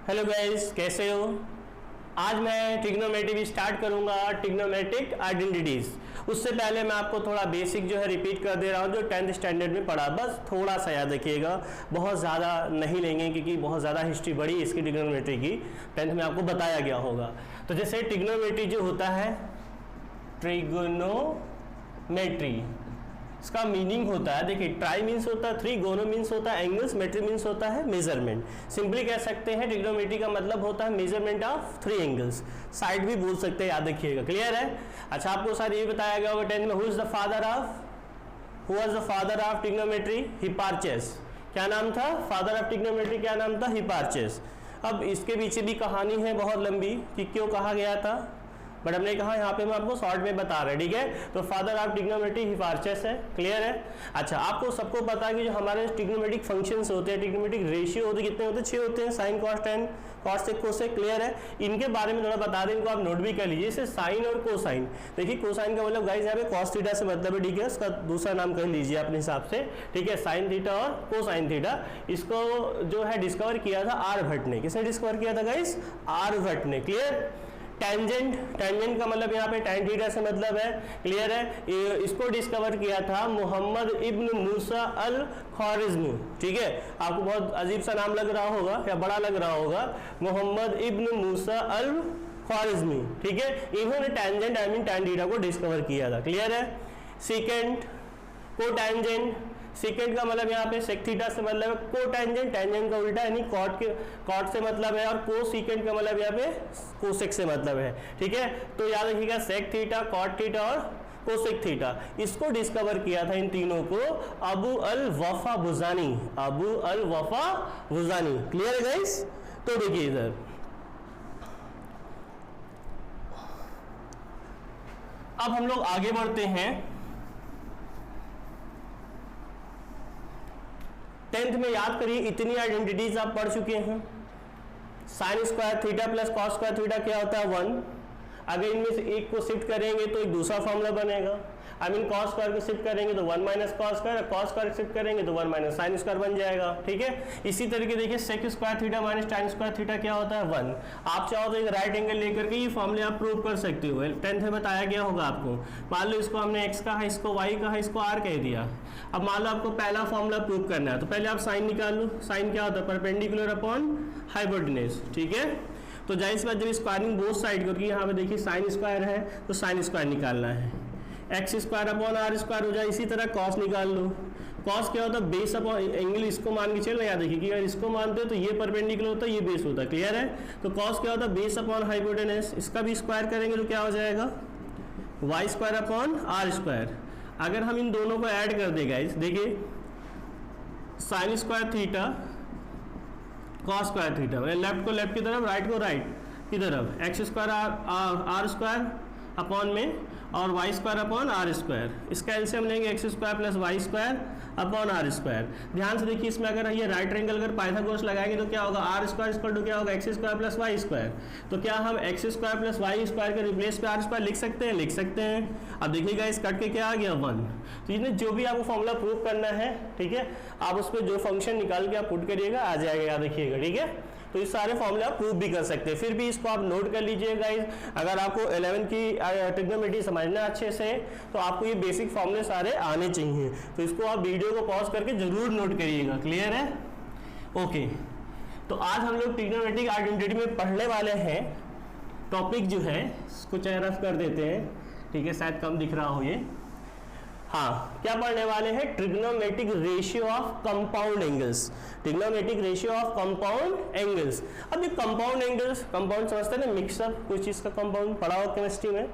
Hello guys, कैसे हो। आज मैं ट्रिग्नोमेट्री स्टार्ट करूंगा, ट्रिग्नोमेट्रिक आइडेंटिटीज। उससे पहले मैं आपको थोड़ा बेसिक जो है रिपीट कर दे रहा हूं जो 10th स्टैंडर्ड में पढ़ा, बस थोड़ा सा याद रखिएगा, बहुत ज़्यादा नहीं लेंगे क्योंकि बहुत ज़्यादा हिस्ट्री बड़ी इसकी ट्रिग्नोमेट्री की 10th में आपको बताया गया होगा। तो जैसे ट्रिग्नोमेट्री जो होता है, ट्रिग्नोमेट्री इसका मीनिंग होता है, देखिए ट्राई मीन्स होता है 3, गोनो मीन्स होता है एंगल्स, मेट्री मीन्स होता है मेजरमेंट। सिंपली कह सकते हैं ट्रिग्नोमेट्री का मतलब होता है मेजरमेंट ऑफ 3 एंगल्स। साइड भी बोल सकते हैं, याद रखिएगा। क्लियर है। अच्छा, आपको शायद ये बताया गया होगा 10th में, who was the father of trigonometry? Hipparchus. क्या नाम था फादर ऑफ ट्रिग्नोमेट्री? क्या नाम था? हिपार्चेस। अब इसके पीछे भी कहानी है बहुत लंबी कि क्यों कहा गया था, बट हमने कहा यहाँ पे मैं आपको शॉर्ट में बता रहे, ठीक है। तो फादर ऑफ ट्रिग्नोमेट्री हिपार्चेस है। क्लियर है। अच्छा, आपको सबको पता है कि जो हमारे ट्रिग्नोमेट्रिक फंक्शंस होते हैं, ट्रिग्नोमेट्रिक रेशियो होते हैं, कितने होते हैं? 6 होते हैं, sine cos tan cos sec cosec. Clear है। इनके बारे में थोड़ा बता दें, इनको आप नोट भी कर लीजिए। जैसे साइन और कोसाइन, देखिए कोसाइन का मतलब गाइस यहाँ पे कॉस थीटा से मतलब है, ठीक है। उसका दूसरा नाम कह लीजिए अपने हिसाब से, ठीक है, साइन थीटा और कोसाइन थीटा। इसको जो है डिस्कवर किया था आर्यभट्ट ने। किसने डिस्कवर किया था गाइस? आर्यभट्ट ने। क्लियर। टेंजेंट, टेंजेंट का मतलब यहाँ पे tan थीटा से मतलब है। क्लियर है। इसको डिस्कवर किया था मोहम्मद इब्न मूसा अल ख्वारिज़मी, ठीक है। आपको बहुत अजीब सा नाम लग रहा होगा या बड़ा लग रहा होगा, मोहम्मद इब्न मूसा अल ख्वारिज़मी, ठीक है। इन्होंने tangent I mean tan theta को डिस्कवर किया था। क्लियर है। Second, cotangent. सेकेंड का मतलब यहाँ पे सेक थीटा से मतलब है, कोटेंजेंट टेंजेंट का उल्टा यानी कॉट से मतलब है, और को सेकेंड का मतलब यहाँ पे कोसेक से मतलब है, ठीक है। तो याद रखिएगा सेक थीटा, कॉट थीटा और कोसेक थीटा। इसको डिस्कवर किया था इन तीनों को अबू अल वफा बुजानी, अबू अल वफा बुजानी। क्लियर है गाइस। तो देखिए इधर अब हम लोग आगे बढ़ते हैं। 10th में याद करिए इतनी आइडेंटिटीज आप पढ़ चुके हैं। Sign square theta plus cos square theta क्या होता है? 1। अगर इनमें से एक को शिफ्ट करेंगे तो एक दूसरा फॉर्मूला बनेगा। आई मीन कॉस स्क्वायर को शिफ्ट करेंगे तो 1 minus cos square, cos square shift करेंगे तो 1 माइनस साइन स्क्वायर बन जाएगा, ठीक है। इसी तरीके देखिए sec square theta minus tan square theta क्या होता है? 1। आप चाहो तो एक राइट एंगल लेकर के ये फॉर्मूले आप प्रूव कर सकते हो। 10th में बताया गया होगा आपको। मान लो इसको हमने x कहा, इसको y कहा, इसको r कह दिया। अब मान लो आपको पहला फॉर्मूला प्रूव करना है, तो पहले आप साइन निकाल लो। साइन क्या होता है? परपेंडिकुलर अपॉन हाइपोटेन्यूज, ठीक है। तो जाहिर सी बात जब स्क्वायरिंग बोथ साइड करके यहाँ पे देखिए साइन स्क्वायर है तो साइन स्क्वायर निकालना है, X square upon R square हो जाए। इसी तरह कॉस निकाल लो। कॉस क्या होता है? बेस अपॉन एंगल, इसको मान के चलो, याद देखिए कि अगर इसको मानते हो तो ये परपेंडिकुलर होता है, ये बेस होता है। क्लियर है। तो कॉस क्या होता है? Base upon hypotenuse. इसका भी स्क्वायर करेंगे तो क्या हो जाएगा? Y square upon R square. अगर हम इन दोनों को ऐड कर देगा, देखिए sine square theta cos square theta, left को लेफ्ट की तरफ, राइट को राइट की तरफ, X square R square upon में और Y square upon R square. इसका एलसीएम लेंगे X square plus Y square upon R square. ध्यान से देखिए इसमें अगर ये राइट एंगल अगर पाइथागोरस लगाएंगे तो क्या होगा? आर स्क्वायर इक्वल टू क्या होगा? X square plus Y square. तो क्या हम X square plus Y square के रिप्लेस पे आर स्क्वायर लिख सकते हैं? लिख सकते हैं। अब देखिएगा इस कट के क्या आ गया? 1। तो इसमें जो भी आपको फॉर्मूला प्रूव करना है, ठीक है, आप उस पर जो फंक्शन निकाल के आप पुट करिएगा, आ जाएगा, याद रखिएगा, ठीक है। तो इस सारे फॉर्मूले आप प्रूव भी कर सकते हैं। फिर भी इसको आप नोट कर लीजिए गाइस। अगर आपको 11th की ट्रिग्नोमेट्री समझना अच्छे से तो आपको ये बेसिक फॉर्मूले सारे आने चाहिए। तो इसको आप वीडियो को पॉज करके जरूर नोट करिएगा। क्लियर है। ओके, तो आज हम लोग ट्रिग्नोमेट्रिक आइडेंटिटी में पढ़ने वाले हैं। टॉपिक जो है इसको चाहे रफ कर देते हैं, ठीक है, शायद कम दिख रहा हो ये। हाँ, क्या पढ़ने वाले हैं? Trigonometric ratio of compound angles. Trigonometric ratio of compound angles. अब ये कंपाउंड एंगल्स, कंपाउंड समझते हैं ना, मिक्सअप, कोई चीज का कंपाउंड पढ़ा हो केमिस्ट्री में।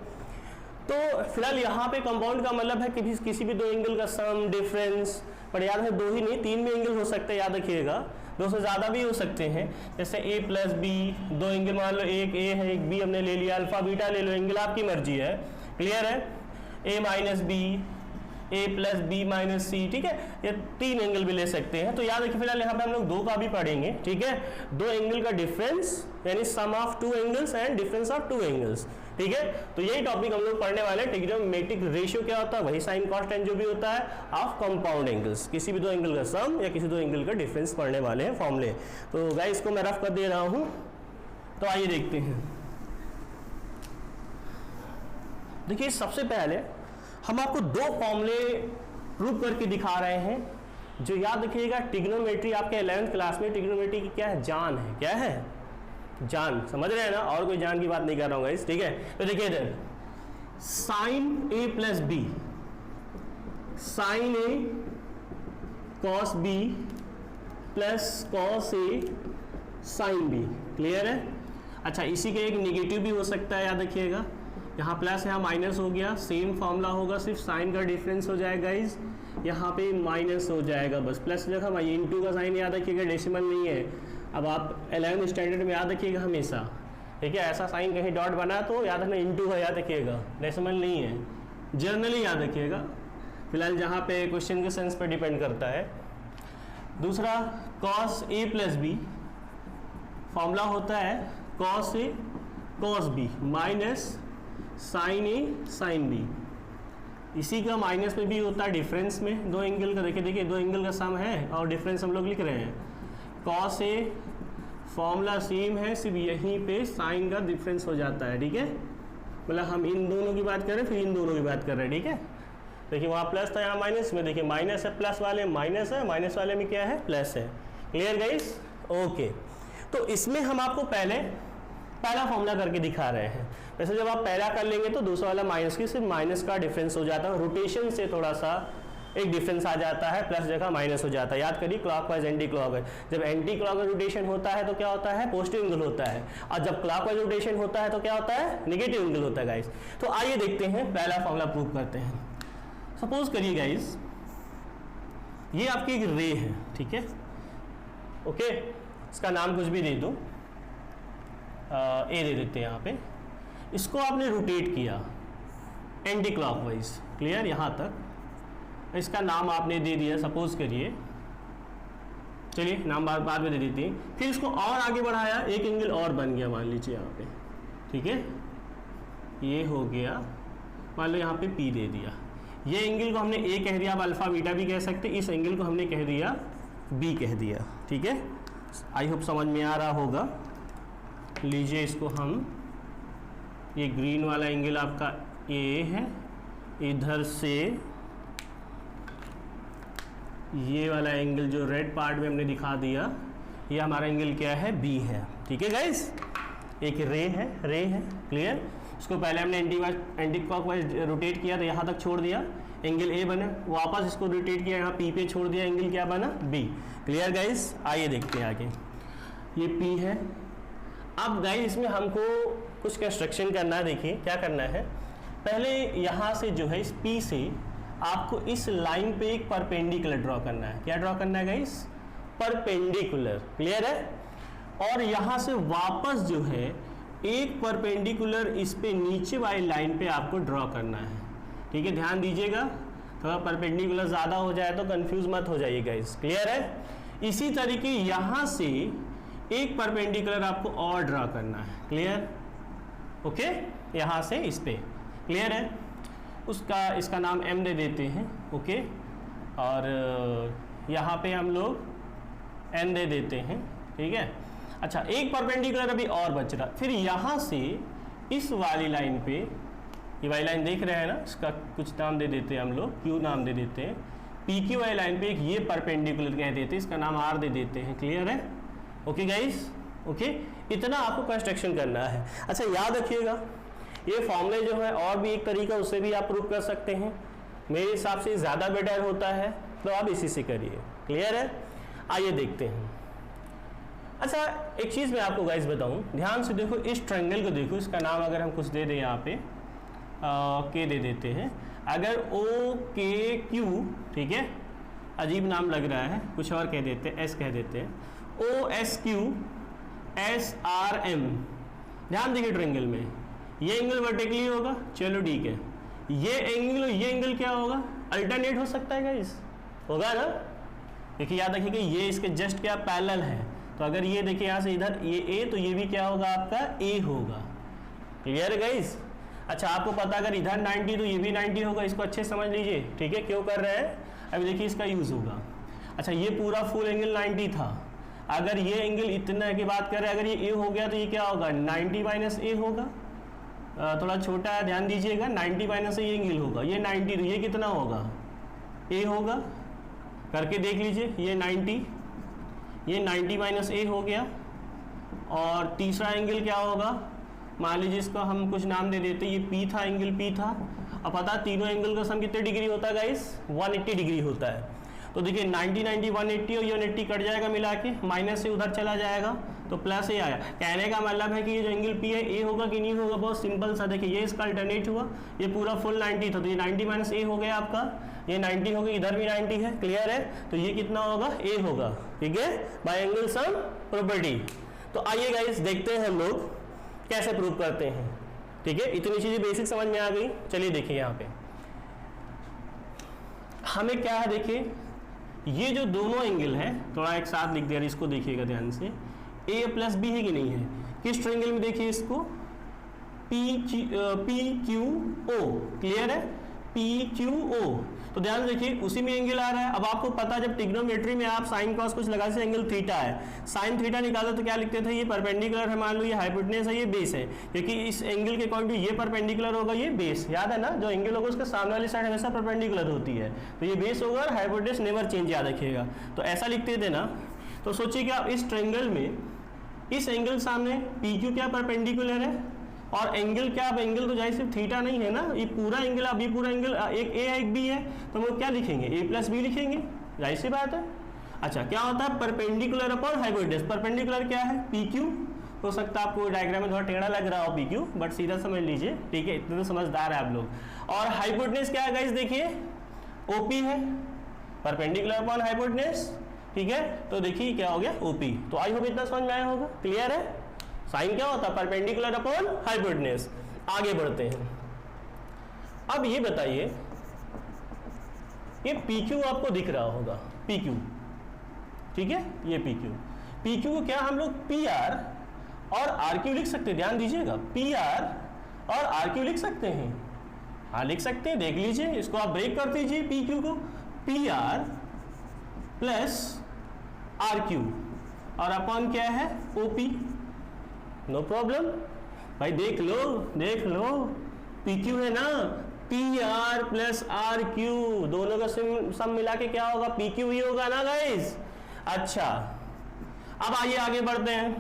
तो फिलहाल यहाँ पे कंपाउंड का मतलब है कि किसी भी 2 एंगल का सम, डिफरेंस। पर याद है 2 ही नहीं 3 भी एंगल हो सकते हैं, याद रखिएगा। 2 से ज्यादा भी हो सकते हैं। जैसे a प्लस बी, 2 एंगल मान लो, एक a है एक b हमने ले लिया, अल्फा बीटा ले लो, एंगल आपकी मर्जी है। क्लियर है। a minus B, a plus B minus C, ठीक है, ये 3 एंगल भी ले सकते हैं। तो याद रखिए फिलहाल यहाँ पे हम लोग 2 का भी पढ़ेंगे, ठीक है। 2 एंगल का डिफरेंस यानी sum of 2 angles and difference of 2 angles, ठीक है, तो यही टॉपिक हम लोग पढ़ने वाले हैं। ट्रिग्नोमेट्रिक रेशियो क्या होता है, वही साइन कॉस टेन जो भी होता है ऑफ कंपाउंड एंगल्स, किसी भी दो एंगल का सम या किसी दो एंगल का डिफरेंस पढ़ने वाले हैं फॉर्मूले। तो गाइस इसको मैं रफ कर दे रहा हूं, तो आइए देखते हैं। देखिए सबसे पहले हम आपको दो फॉर्मूले प्रूव करके दिखा रहे हैं, जो याद रखिएगा ट्रिग्नोमेट्री आपके 11th क्लास में ट्रिग्नोमेट्री की क्या है, जान है। क्या है, जान, समझ रहे हैं ना, और कोई जान की बात नहीं कर रहा हूँ गाइस, ठीक है। तो देखिए इधर sign A plus B, sign A cos B plus cos A sign B, clear है। अच्छा इसी का एक निगेटिव भी हो सकता है, याद रखिएगा, यहाँ प्लस यहाँ माइनस हो गया, सेम फॉर्मूला होगा, सिर्फ साइन का डिफरेंस हो जाएगा गाइस, यहाँ पे माइनस हो जाएगा बस, प्लस जगह इंटू का साइन याद रखिएगा, डेसिमल नहीं है। अब आप 11th स्टैंडर्ड में याद रखिएगा हमेशा, ठीक है, ऐसा साइन कहीं डॉट बना तो याद रखना इंटू का, याद रखिएगा, डेसिमल नहीं है, जर्नली याद रखिएगा, फिलहाल जहाँ पे क्वेश्चन के सेंस पर डिपेंड करता है। दूसरा cos A plus B, formula होता है cos A cos B minus sign A sine B, इसी का माइनस में भी होता है डिफरेंस में दो एंगल का। देखिए दो एंगल का सम है और डिफरेंस हम लोग लिख रहे हैं, कॉस ए फॉर्मूला सेम है, सिर्फ यहीं पे साइन का डिफरेंस हो जाता है, ठीक है, मतलब हम इन दोनों की बात कर रहे हैं, फिर इन दोनों की बात कर रहे हैं, ठीक है। देखिए वहाँ प्लस था, यहाँ माइनस में, देखिए माइनस है, प्लस वाले माइनस है, माइनस वाले में क्या है, प्लस है, क्लियर गाइस, ओके। तो इसमें हम आपको पहला फॉर्मूला करके दिखा रहे हैं। वैसे जब आप पहला कर लेंगे तो दूसरा वाला माइनस की, सिर्फ माइनस का डिफरेंस हो जाता है, रोटेशन से थोड़ा सा एक डिफरेंस आ जाता है, प्लस जगह माइनस हो जाता है। याद करिए क्लॉकवाइज एंटी क्लॉकवाइज, जब एंटी क्लॉकवाइज रोटेशन होता है तो क्या होता है, पॉजिटिव एंगल होता है, और जब क्लॉकवाइज रोटेशन होता है तो क्या होता है, नेगेटिव एंगल होता है गाइस। तो आइए देखते हैं, पहला फॉर्मूला प्रूव करते हैं। सपोज करिए गाइस ये आपकी एक रे है, ठीक है, ओके, इसका नाम कुछ भी दे दो, ए दे देते हैं यहाँ पे, इसको आपने रोटेट किया एंटी क्लॉकवाइज, क्लियर, यहाँ तक, इसका नाम आपने दे दिया, सपोज करिए, चलिए नाम बाद में दे देते हैं, फिर इसको और आगे बढ़ाया, एक एंगल और बन गया, मान लीजिए यहाँ पे, ठीक है, ये हो गया, मान लो यहाँ पे पी दे दिया, ये एंगल को हमने ए कह दिया, अब अल्फा बीटा भी कह सकते, इस एंगल को हमने कह दिया बी कह दिया, ठीक है, आई होप समझ में आ रहा होगा। लीजिए इसको हम, ये ग्रीन वाला एंगल आपका ए है, इधर से ये वाला एंगल जो रेड पार्ट में हमने दिखा दिया, ये हमारा एंगल क्या है, बी है, ठीक है गाइस, एक रे है, क्लियर। इसको पहले हमने एंटी क्लॉकवाइज रोटेट किया तो यहाँ तक छोड़ दिया, एंगल ए बना, वापस इसको रोटेट किया, यहाँ पी पे छोड़ दिया, एंगल क्या बना, बी, क्लियर गाइस। आइए देखते हैं आगे, ये पी है। अब गाइस इसमें हमको कुछ कंस्ट्रक्शन करना है, देखिए क्या करना है, पहले यहाँ से जो है इस पी से आपको इस लाइन पे एक परपेंडिकुलर ड्रॉ करना है। क्या ड्रॉ करना है गाइस, परपेंडिकुलर, क्लियर है। और यहाँ से वापस जो है एक परपेंडिकुलर इस पे नीचे वाली लाइन पे आपको ड्रॉ करना है, ठीक है, ध्यान दीजिएगा, थोड़ा परपेंडिकुलर ज़्यादा हो जाए तो कंफ्यूज मत हो जाइए गाइस, क्लियर है। इसी तरीके यहाँ से एक परपेंडिकुलर आपको और ड्रॉ करना है, क्लियर, ओके, यहाँ से इस पे, क्लियर है, इसका नाम एम दे देते हैं, ओके, और यहाँ पे हम लोग एन दे देते हैं, ठीक है। अच्छा एक परपेंडिकुलर अभी और बच रहा, फिर यहाँ से इस वाली लाइन पे, ये वाली लाइन देख रहे हैं ना, इसका कुछ नाम दे देते हैं हम लोग, क्यू नाम दे देते हैं, पी क्यू वाली लाइन पे एक ये परपेंडिकुलर कह देते हैं, इसका नाम आर दे देते हैं, क्लियर है, ओके गाइस, ओके, इतना आपको कंस्ट्रक्शन करना है। अच्छा याद रखिएगा ये फॉर्मूले जो है और भी एक तरीका उससे भी आप प्रूव कर सकते हैं, मेरे हिसाब से ज़्यादा बेटर होता है, तो आप इसी से करिए, क्लियर है। आइए देखते हैं। अच्छा एक चीज़ मैं आपको गाइस बताऊं, ध्यान से देखो, इस ट्रायंगल को देखो, इसका नाम अगर हम कुछ दे दें यहाँ पे के दे देते हैं, अगर ओ के क्यू, ठीक है, अजीब नाम लग रहा है, कुछ और कह देते हैं, एस कह देते हैं, O S Q S R M, ध्यान देखिए ट्रायंगल में ये एंगल वर्टिकली होगा, चलो ठीक है, ये एंगल क्या होगा, अल्टरनेट हो सकता है गाइस, होगा ना, देखिए याद रखिए कि ये इसके जस्ट क्या पैरेलल है, तो अगर ये देखिए यहाँ से इधर ये ए, तो ये भी क्या होगा आपका ए होगा, क्लियर है गाइस, अच्छा आपको पता अगर इधर 90 तो ये भी 90 होगा, इसको अच्छे समझ लीजिए, ठीक है। क्यों कर रहे हैं, अभी देखिए इसका यूज होगा। अच्छा ये पूरा फुल एंगल 90 था, अगर ये एंगल इतना की बात करें, अगर ये ए हो गया तो ये क्या होगा 90 माइनस ए होगा, थोड़ा छोटा है ध्यान दीजिएगा, 90 माइनस ये एंगल होगा, ये 90 तो ये कितना होगा ए होगा, करके देख लीजिए, ये 90 माइनस ए हो गया। और तीसरा एंगल क्या होगा, मान लीजिए इसका हम कुछ नाम दे देते, ये पी था, एंगल पी था। अब पता तीनों एंगल का सम कितने डिग्री होता है गाइस, 180 डिग्री होता है। तो देखिए 90 90 180 और ये 180 कट जाएगा मिला के, माइनस से उधर चला जाएगा तो प्लस ए आया। कहने का मतलब है कि ये जो एंगल पी है ए होगा कि नहीं होगा, बहुत सिंपल सा। देखिए ये इसका अल्टरनेट हुआ, ये पूरा फुल 90 था तो ये 90 माइनस ए हो गया आपका, ये 90 हो गया, इधर भी 90 है, क्लियर है। तो ये कितना होगा ए होगा, ठीक है, बाय एंगल सम प्रॉपर्टी। तो आइए गाइस देखते हैं हम लोग कैसे प्रूव करते हैं, ठीक है। इतनी चीजें बेसिक समझ में आ गई। चलिए देखिए यहाँ पे हमें क्या है, देखिए ये जो दोनों एंगल है, थोड़ा एक साथ लिख दिया, इसको देखिएगा ध्यान से, ए प्लस बी है कि नहीं है, किस ट्रायंगल में देखिए इसको, पी क्यू ओ, क्लियर है, पी क्यू ओ। तो ध्यान देखिए उसी में एंगल आ रहा है। अब आपको पता जब ट्रिग्नोमेट्री में आप साइन कॉस कुछ लगा से एंगल थीटा है, साइन थीटा निकाला तो क्या लिखते थे, ये परपेंडिकुलर है, मान लो ये हाइपोटेनस है, ये बेस है, क्योंकि इस एंगल के अकॉर्डिंग ये परपेंडिकुलर होगा, ये बेस, याद है ना, जो एंगल होगा उसके सामने वाली साइड हमेशा परपेंडिकुलर होती है, तो ये बेस होगा और हाइपोटेनस नेवर चेंज, याद रखिएगा। तो ऐसा लिखते थे ना। तो सोचिए कि आप इस ट्रायंगल में इस एंगल सामने पी क्यू क्या परपेंडिकुलर है और एंगल क्या, अब एंगल तो जाहिर सिर्फ थीटा नहीं है ना, ये पूरा एंगल, अब ये पूरा एंगल एक ए है एक बी है, तो हम लोग क्या लिखेंगे, ए प्लस बी लिखेंगे, जाहिर सी बात है। अच्छा क्या होता है, परपेंडिकुलर अपॉन हाइपोटेनस, परपेंडिकुलर क्या है पी क्यू, हो सकता है आपको डायग्राम में थोड़ा टेढ़ा लग रहा हो पी क्यू, बट सीधा समझ लीजिए, ठीक है, इतने तो समझदार है आप लोग। और हाइपोटेनस क्या है गाइस, देखिए ओपी है, परपेंडिकुलर अपॉन हाइपोटेनस, ठीक है। तो देखिए क्या हो गया ओपी। तो आई होप इतना समझ में आया होगा, क्लियर है। साइन क्या होता है, परपेंडिकुलर अपॉन हाइपोटेनस। आगे बढ़ते हैं। अब ये बताइए, ये PQ आपको दिख रहा होगा, PQ, ठीक है, ये PQ को क्या हम लोग PR और RQ लिख सकते हैं, ध्यान दीजिएगा, PR और RQ लिख सकते हैं, हाँ लिख सकते हैं, देख लीजिए, इसको आप ब्रेक कर दीजिए, PQ को PR प्लस RQ और अपॉन क्या है OP, नो प्रॉब्लम भाई, देख लो PQ है ना, PR प्लस RQ, दोनों का सम मिला के क्या होगा, PQ ही होगा ना गाइस। अच्छा अब आइए आगे बढ़ते हैं।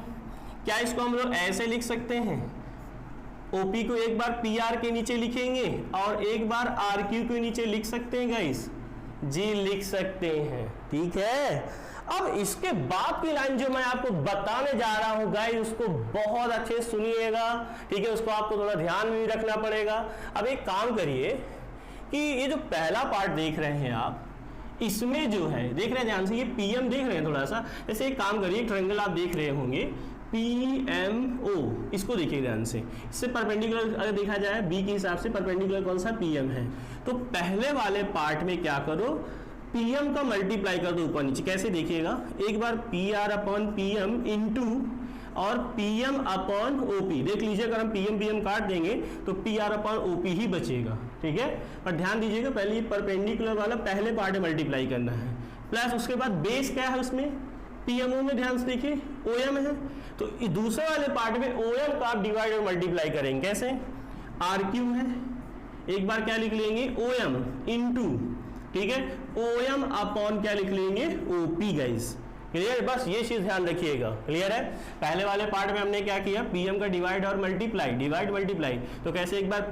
क्या इसको हम लोग ऐसे लिख सकते हैं, OP को एक बार PR के नीचे लिखेंगे और एक बार RQ के नीचे लिख सकते हैं गाइस, जी लिख सकते हैं, ठीक है। अब इसके बाद की लाइन जो मैं आपको बताने जा रहा हूं गाइस, उसको बहुत अच्छे से सुनिएगा, ठीक है, उसको आपको थोड़ा ध्यान में भी रखना पड़ेगा। अब एक काम करिए कि ये जो पहला पार्ट देख रहे हैं आप, इसमें जो है देख रहे हैं ध्यान से, ये PM देख रहे हैं थोड़ा सा, जैसे एक काम करिए, ट्रायंगल आप देख रहे होंगे PMO, इसको देखिए ध्यान से, इससे परपेंडिकुलर अगर देखा जाए B के हिसाब से परपेंडिकुलर कौन सा, PM है। तो पहले वाले पार्ट में क्या करो, PM का मल्टीप्लाई कर दो ऊपर नीचे, कैसे देखिएगा, एक बार PR अपॉन PM इंटू और PM अपॉन OP, देख लीजिए अगर हम PM काट देंगे तो PR अपॉन OP ही बचेगा, ठीक है। पर ध्यान दीजिएगा पहले ये परपेंडिकुलर वाला पहले पार्ट में मल्टीप्लाई करना है, प्लस उसके बाद बेस क्या है उसमें, PMO में ध्यान से देखिए OM है, तो दूसरे वाले पार्ट में OM का आप डिवाइड और मल्टीप्लाई करेंगे, कैसे, RQ है, एक बार क्या लिख लेंगे OM इंटू, ठीक है, OM अपॉन क्या लिख लेंगे OP गाइस, क्लियर। बस ये चीज ध्यान रखिएगा, क्लियर है। पहले वाले पार्ट में हमने क्या किया, PM का डिवाइड और मल्टीप्लाई, डिवाइड मल्टीप्लाई, तो कैसे एक बार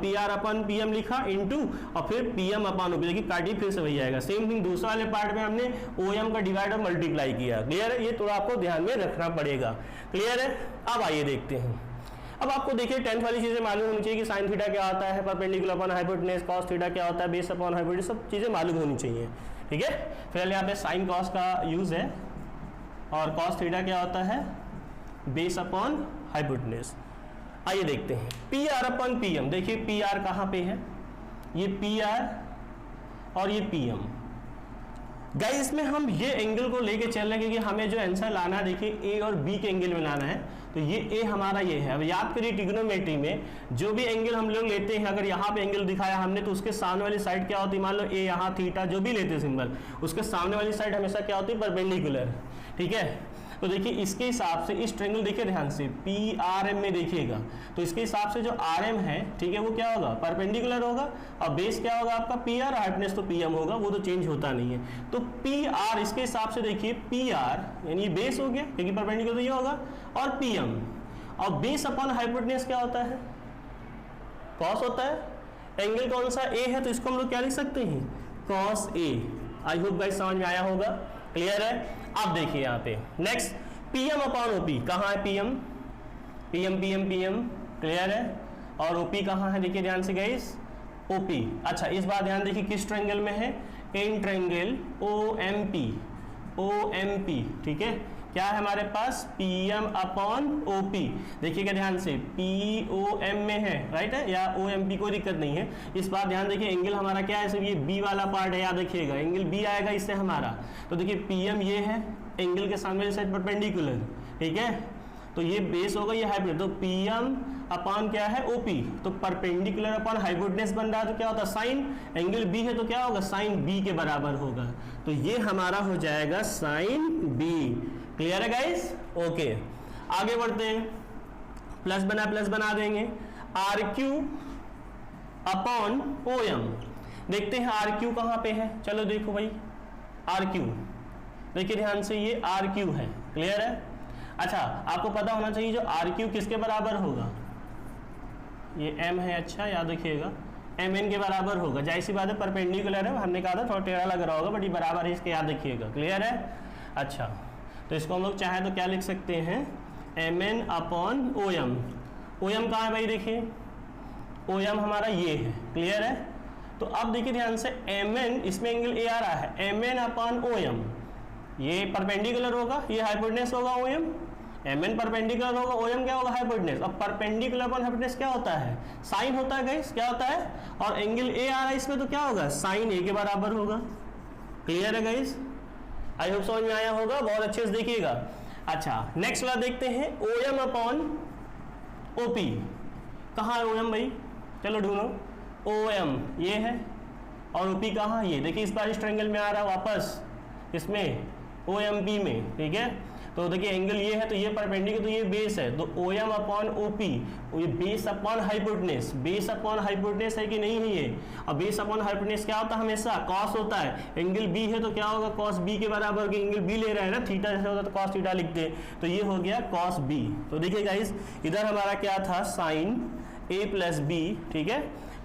PR अपॉन PM लिखा इंटू और फिर PM अपॉन OP, देखिए काटी फिर से वही आएगा। सेम थिंग दूसरे वाले पार्ट में हमने OM का डिवाइड और मल्टीप्लाई किया, क्लियर है। ये थोड़ा आपको ध्यान में रखना पड़ेगा, क्लियर है। अब आइए देखते हैं। अब आपको देखिए 10th वाली चीजें मालूम होनी चाहिए कि साइन थीटा क्या होता है, perpendicular upon hypotenuse, cos theta क्या होता है, बेस अपॉन हाइपोटेनस, सब चीजें मालूम होनी चाहिए, ठीक है। फिर यहाँ पे साइन कॉस का यूज है और कॉस थीटा क्या होता है, बेस अपॉन हाइपोटेनस। आइए देखते हैं PR अपॉन PM। देखिए PR कहाँ पे है, ये PR और ये PM, गाइस इसमें हम ये एंगल को लेके चल रहे हैं क्योंकि हमें जो आंसर लाना है, देखिए ए और बी के एंगल में लाना है, तो ये ए हमारा ये है। अब याद करिए ट्रिग्नोमेट्री में जो भी एंगल हम लोग लेते हैं, अगर यहाँ पे एंगल दिखाया हमने तो उसके सामने वाली साइड क्या होती है, मान लो ए यहाँ थीटा जो भी लेते हैं सिंबल, उसके सामने वाली साइड हमेशा क्या होती है, परपेंडिकुलर। ठीक है, तो देखिए इसके हिसाब से इस ट्रायंगल देखिए ध्यान से पी आर एम में देखिएगा, तो इसके हिसाब से जो आर एम है, ठीक है, वो क्या होगा, परपेंडिकुलर होगा, और बेस क्या होगा आपका पी आर, हार्डनेस तो पी एम होगा, वो तो चेंज होता नहीं है। तो पी आर इसके हिसाब से देखिए पी आर यानी बेस हो गया क्योंकि परपेंडिकुलर तो ये होगा, और पी एम, और बेस अपॉन हाइपोटेन्यूज क्या होता है, कॉस होता है। एंगल कौन सा, ए है, तो इसको हम लोग क्या लिख सकते हैं, cos A. I hope guys समझ में आया होगा, क्लियर है। अब देखिए यहाँ पे नेक्स्ट पीएम अपॉन ओपी, कहाँ है PM, PM PM PM, clear है। और ओपी कहाँ है, देखिए ध्यान से गाइस, ओपी। अच्छा इस बार ध्यान देखिए किस ट्रायंगल में है, इन ट्रायंगल ओएमपी, ओएमपी, ठीक है। क्या है हमारे पास, पीएम अपॉन ओपी, देखिएगा ध्यान से, पीओएम में है, राइट है, या ओएमपी, कोई दिक्कत नहीं है। इस बार ध्यान देखिए एंगल हमारा क्या है, सिर्फ ये बी वाला पार्ट है, याद रखिएगा एंगल बी आएगा इससे हमारा। तो देखिए पीएम ये है, एंगल के सामने वाली साइड परपेंडिकुलर, ठीक है, तो ये बेस होगा, ये हाइपोटेन्यूज, तो पीएम अपॉन क्या है, ओपी, तो परपेंडिकुलर अपॉन हाइपोटेन्यूज बन रहा है, तो क्या होता है साइन, एंगल बी है तो क्या होगा, साइन बी के बराबर होगा, तो ये हमारा हो जाएगा साइन बी। क्लियर है गाइस, ओके। आगे बढ़ते हैं, प्लस बना देंगे, R Q upon O M. देखते हैं आर क्यू कहाँ पे है, चलो देखो भाई आर क्यू, देखिए ध्यान से ये आर क्यू है, क्लियर है। अच्छा आपको पता होना चाहिए जो आर क्यू किसके बराबर होगा, ये एम है, अच्छा याद रखिएगा, एम एन के बराबर होगा, जाहिर सी बात है परपेंडिकुलर है, हमने कहा था थोड़ा टेढ़ा लग रहा होगा, बट ये बराबर है इसके, याद रखिएगा, क्लियर है। अच्छा तो इसको हम लोग चाहे तो क्या लिख सकते हैं, M N upon O M. O M कहाँ है भाई, देखिए ओ एम हमारा ये है, क्लियर है। तो अब देखिए ध्यान से एम एन, इसमें एंगल ए आ रहा है, M N upon O M, ये परपेंडिकुलर होगा, ये हाइपोटेन्यूज होगा O M, M N perpendicular होगा, ओ एम क्या होगा, हाइपोटेन्यूज। अब परपेंडिकुलर अपॉन हाइपोटेन्यूज क्या होता है, साइन होता है गाइस, क्या होता है, और एंगल ए आ रहा है इसमें, तो क्या होगा, साइन ए के बराबर होगा, क्लियर है गाइस। आई होप समझ में आया होगा, बहुत अच्छे से देखिएगा। अच्छा नेक्स्ट वाला देखते हैं, ओ एम अपॉन ओपी, कहाँ है ओ एम भाई, चलो ढूंढो, ओ एम ये है, और ओपी कहाँ, ये देखिए इस बार इस ट्रायंगल में आ रहा है वापस, इसमें ओ एम पी में, ठीक है। तो देखिए एंगल ये है, तो ये परपेंडिकुलर, तो ये बेस है, तो ओ एम अपॉन ओपी, ये base upon hypotenuse, base upon hypotenuse है कि नहीं है ये, और बेस अपॉन हाइपोटेन्यूज क्या होता है, हमेशा कॉस होता है, एंगल बी है तो क्या होगा, कॉस बी के बराबर, कि एंगल बी ले रहा है ना, थीटा जैसे होता है तो कॉस थीटा लिखते हैं, तो ये हो गया कॉस बी। तो देखिए गाइस इधर हमारा क्या था, साइन ए प्लस बी, ठीक है,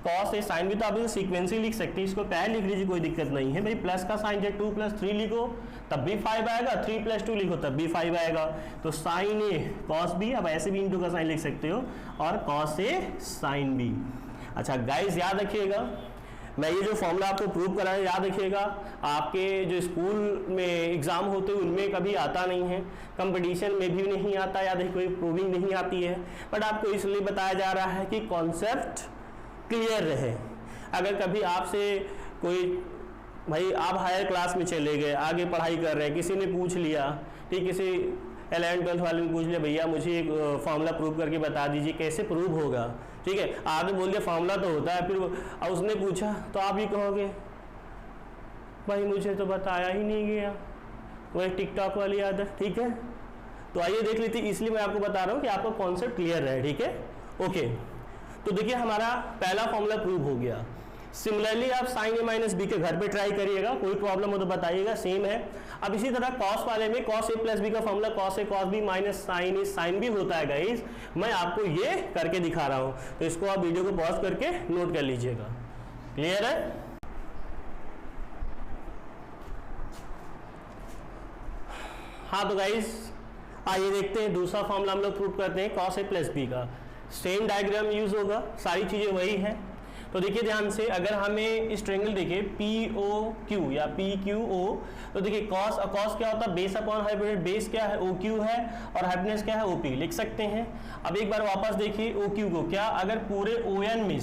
कॉस ए साइन भी, तो आप सीक्वेंसली लिख सकते हैं, इसको पहले लिख लीजिए, कोई दिक्कत नहीं है भाई। प्लस का साइन जब 2 + 3 लिखो तब भी 5 आएगा, 3 + 2 लिखो तब भी 5 आएगा, तो साइन ए कॉस बी, अब ऐसे भी इंटू का साइन लिख सकते हो, और कॉस ए साइन बी। अच्छा गाइस याद रखिएगा, मैं ये जो फॉर्मूला आपको प्रूव करा है, याद रखिएगा, आपके जो स्कूल में एग्जाम होते हैं उनमें कभी आता नहीं है, कंपटीशन में भी नहीं आता, या कोई प्रूविंग नहीं आती है, बट आपको इसलिए बताया जा रहा है कि कॉन्सेप्ट क्लियर रहे। अगर कभी आपसे कोई, भाई आप हायर क्लास में चले गए, आगे पढ़ाई कर रहे हैं, किसी ने पूछ लिया, ठीक, किसी 11th 12th वाले ने पूछ लिया, भैया मुझे एक फार्मूला प्रूव करके बता दीजिए, कैसे प्रूव होगा, ठीक है, आपने बोल दिया फार्मूला तो होता है, फिर उसने पूछा तो आप ही कहोगे भाई मुझे तो बताया ही नहीं गया, वो एक टिकटॉक वाली आदत, ठीक है। तो आइए देख लेते हैं, इसलिए मैं आपको बता रहा हूँ कि आपका कॉन्सेप्ट क्लियर रहे, ठीक है, ओके। तो देखिए हमारा पहला फॉर्मूला प्रूव हो गया। सिमिलरली आप साइन ए माइनस बी के घर पे ट्राई करिएगा, कोई प्रॉब्लम हो तो बताइएगा, सेम है। अब इसी तरह कॉस वाले में कॉस ए प्लस बी का formula cos A cos B minus sign A sine B होता है गाइस, मैं आपको ये करके दिखा रहा हूं, तो इसको आप वीडियो को पॉज करके नोट कर लीजिएगा, क्लियर है। हाँ तो गाइस आइए देखते हैं दूसरा फॉर्मूला हम लोग प्रूव करते हैं, कॉस ए प्लस बी का सेम डायग्राम यूज होगा, सारी चीजें वही हैं। तो देखिए ध्यान से, अगर हमें इस ट्रायंगल देखिए POQ या PQO, तो देखिए कॉस क्या होता है, बेस अपॉन हाइपोटेन्यूज, बेस क्या है OQ है और हाइपोटेन्यूज क्या है OP, लिख सकते हैं। अब एक बार वापस देखिए OQ को, क्या अगर पूरे ON में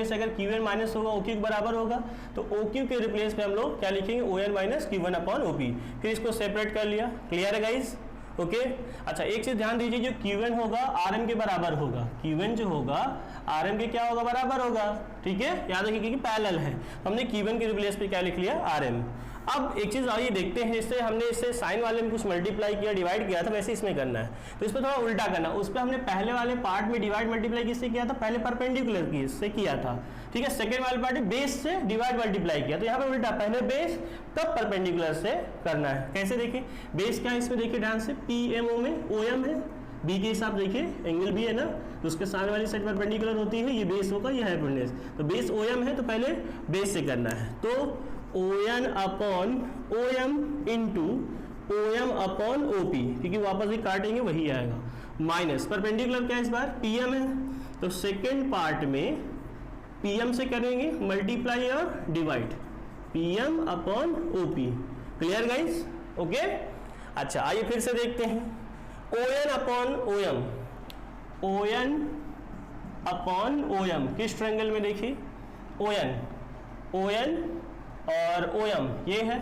से अगर QN माइनस होगा OQ के बराबर होगा, तो OQ के रिप्लेस पे हम लोग क्या लिखेंगे, ON minus Q1 upon OP, फिर इसको सेपरेट कर लिया। क्लियर है गाइस? ओके अच्छा, एक चीज ध्यान दीजिए, जो Qn होगा Rm के बराबर होगा, Qn जो होगा Rm के क्या होगा, बराबर होगा। ठीक है, याद रखिए कि पैरेलल है, हमने Q1 के रिप्लेस पे क्या लिख लिया, Rm। अब एक चीज आइए देखते हैं, इससे हमने इससे साइन वाले में कुछ मल्टीप्लाई किया, डिवाइड किया था, वैसे इसमें करना है, तो इस पर थोड़ा उल्टा करना। उस पर हमने पहले वाले पार्ट में डिवाइड मल्टीप्लाई किससे किया था, पहले परपेंडिकुलर की से किया था। ठीक है, सेकंड वाले पार्ट में बेस से डिवाइड मल्टीप्लाई किया, तो यहाँ पे उल्टा, पहले बेस तब परपेंडिकुलर से करना है। कैसे देखिए, बेस क्या है इसमें देखिए ध्यान से, PMO में OM है, बी के हिसाब देखिए एंगल भी है ना, तो उसके सामने वाली साइड परपेंडिकुलर होती है, ये बेस होगा, ये हाइपोटेन्यूज, तो बेस OM है तो पहले बेस से करना है, तो ON upon OM into OM upon OP, क्योंकि वापस ही काटेंगे वही आएगा, माइनस परपेंडिकुलर क्या है इस बार PM है, तो सेकेंड पार्ट में PM से करेंगे मल्टीप्लाई और divide, PM upon OP। Clear guys? Okay अच्छा, आइए फिर से देखते हैं, ON upon OM, ON upon OM किस ट्रायंगल में देखिए, ON और OM ये है,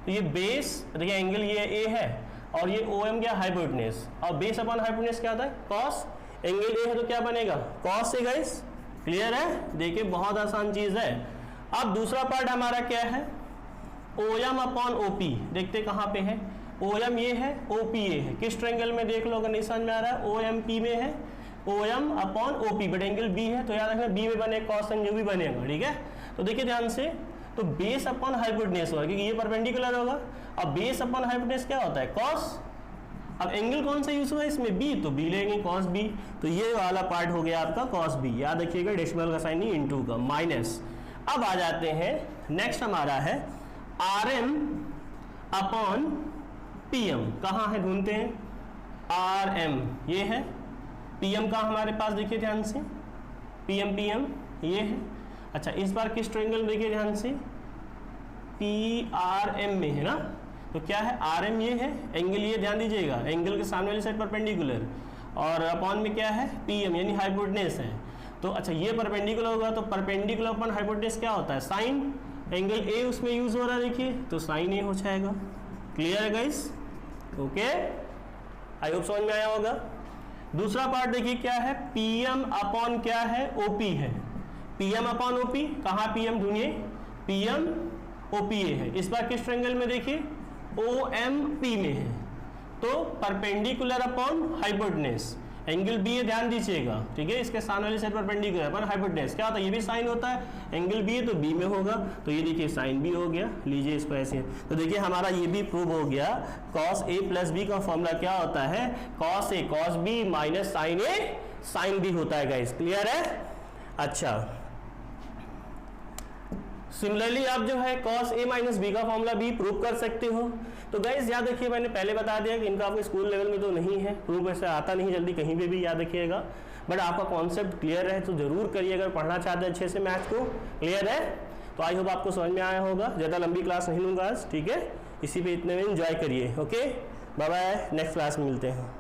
तो ये बेस देखिए एंगल ये A है और ये OM क्या, हाइपोटेन्यूज, और बेस अपॉन हाइपोटेन्यूज क्या होता है, कॉस, एंगल A है तो क्या बनेगा, कॉस है गाइस। क्लियर है? देखिए बहुत आसान चीज है। अब दूसरा पार्ट हमारा क्या है, OM अपॉन OP, देखते कहाँ पे है, OM ये है, OP ये है, किस ट्रायंगल में देख लो अगर नहीं समझ में आ रहा है, OMP में है, OM upon OP, but angle B है तो याद रखना B में बने कॉस एंगल भी बनेगा। ठीक है, तो देखिए ध्यान से, तो बेस अपॉन हाइपोटेन्यूज होगा क्योंकि ये परपेंडिकुलर होगा, अब बेस अपॉन हाइपोटेन्यूज क्या होता है, कॉस। अब एंगल कौन सा यूज हुआ है इसमें, B, तो B लेंगे कॉस B, तो ये वाला पार्ट हो गया आपका कॉस B, याद रखिएगा डेसिमल का साइन नहीं, इनटू का, माइनस। अब आ जाते हैं, नेक्स्ट हमारा है RM अपॉन PM, कहाँ है ढूंढते हैं, RM ये है, PM का हमारे पास देखिए ध्यान से, PM ये है। अच्छा, इस बार किस ट्रायंगल देखिए ध्यान से, PRM में है ना, तो क्या है, RM ये है, एंगल ये ध्यान दीजिएगा, एंगल के सामने वाली साइड परपेंडिकुलर, और अपॉन में क्या है, PM यानी हाइपोटेन्यूज है, तो अच्छा ये परपेंडिकुलर होगा, तो परपेंडिकुलर अपॉन हाइपोटेन्यूज क्या होता है, साइन, एंगल A उसमें यूज हो रहा है देखिए, तो साइन A हो जाएगा। क्लियर है गाइस? ओके, आई होप समझ में आया होगा। दूसरा पार्ट देखिए क्या है, PM अपॉन क्या है, OP है, PM अपॉन OP, कहाँ PM ढूंढिए, PM OP है, इस बार किस ट्रायंगल में देखिए, OMP में है, तो perpendicular upon hypotenuse, angle B है ध्यान दीजिएगा। ठीक है, इसके सामने वाली साइड परपेंडिकुलर अपन हाइपोटेन्यूज क्या होता है, ये भी साइन होता है, एंगल B है तो B में होगा, तो ये देखिए साइन B हो गया, लीजिए इसको ऐसे, तो देखिए हमारा ये भी प्रूव हो गया, cos A प्लस B का फॉर्मूला क्या होता है, cos A cos B minus sine A sine B होता है गाइस। क्लियर है? अच्छा, सिमिलरली आप जो है cos A माइनस B का फॉर्मूला भी प्रूव कर सकते हो। तो गाइस याद रखिए, मैंने पहले बता दिया कि इनका आपके स्कूल लेवल में तो नहीं है, प्रूफ ऐसे आता नहीं जल्दी कहीं पे भी, याद रखिएगा, बट आपका कॉन्सेप्ट क्लियर है तो जरूर करिए, अगर पढ़ना चाहते हैं अच्छे से मैथ को। क्लियर है? तो आई होप आपको समझ में आया होगा, ज़्यादा लंबी क्लास नहीं लूँगा आज। ठीक है, इसी पे इतने में एंजॉय करिए। Okay, bye bye, next class में मिलते हैं।